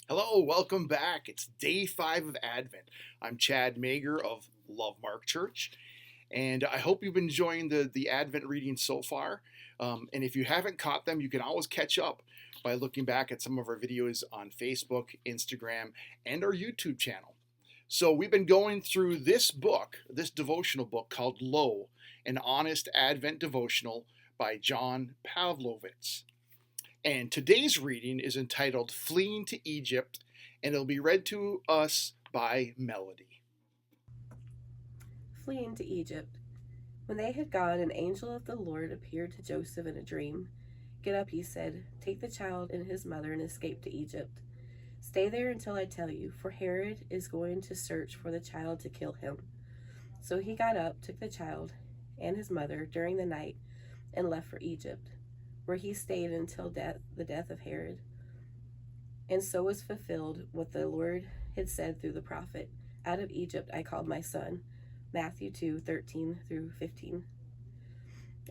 Hello, welcome back. It's day 5 of Advent. I'm Chad Mager of LoveMarq Church, and I hope you've been enjoying the Advent readings so far. And if you haven't caught them, you can always catch up by looking back at some of our videos on Facebook, Instagram, and our YouTube channel. So we've been going through this book, this devotional book called Lo, an Honest Advent Devotional by John Pavlovitz. And today's reading is entitled Fleeing to Egypt, and it'll be read to us by Melody. Fleeing to Egypt. When they had gone, an angel of the Lord appeared to Joseph in a dream. Get up, he said, take the child and his mother and escape to Egypt. Stay there until I tell you, for Herod is going to search for the child to kill him. So he got up, took the child and his mother during the night, and left for Egypt, where he stayed until the death of Herod. And so was fulfilled what the Lord had said through the prophet, out of Egypt I called my son. Matthew 2:13-15.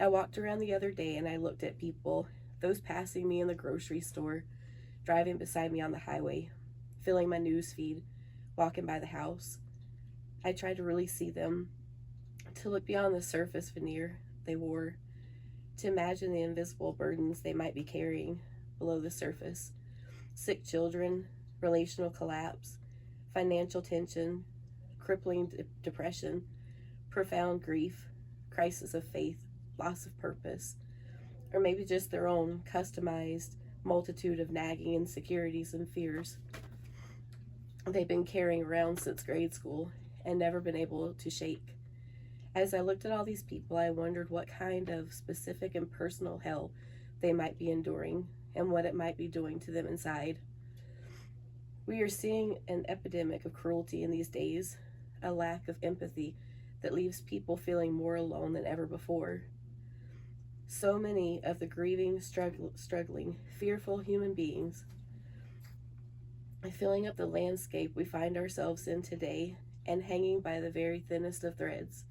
I walked around the other day and I looked at people, those passing me in the grocery store, driving beside me on the highway, filling my news feed, walking by the house. I tried to really see them, to look beyond the surface veneer they wore, to imagine the invisible burdens they might be carrying below the surface. Sick children, relational collapse, financial tension, crippling depression, profound grief, crisis of faith, loss of purpose, or maybe just their own customized multitude of nagging insecurities and fears they've been carrying around since grade school and never been able to shake. As I looked at all these people, I wondered what kind of specific and personal hell they might be enduring and what it might be doing to them inside. We are seeing an epidemic of cruelty in these days, a lack of empathy that leaves people feeling more alone than ever before. So many of the grieving, struggling, fearful human beings filling up the landscape we find ourselves in today and hanging by the very thinnest of threads.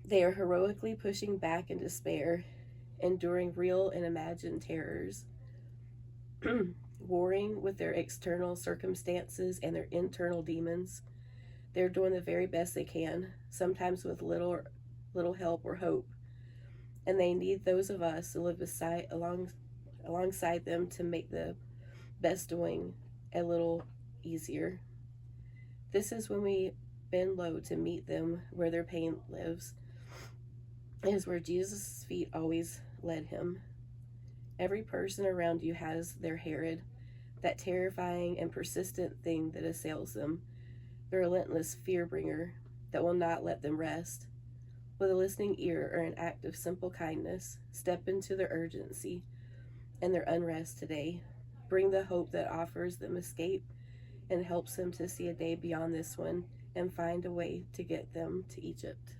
They are heroically pushing back in despair, enduring real and imagined terrors, warring with their external circumstances and their internal demons. They're doing the very best they can, sometimes with little help or hope, and they need those of us to live alongside them to make the best doing a little easier. This is when we bend low to meet them where their pain lives. It is where Jesus' feet always led him. Every person around you has their Herod, that terrifying and persistent thing that assails them, the relentless fear bringer that will not let them rest. With a listening ear or an act of simple kindness, step into their urgency and their unrest today. Bring the hope that offers them escape and helps them to see a day beyond this one and find a way to get them to Egypt.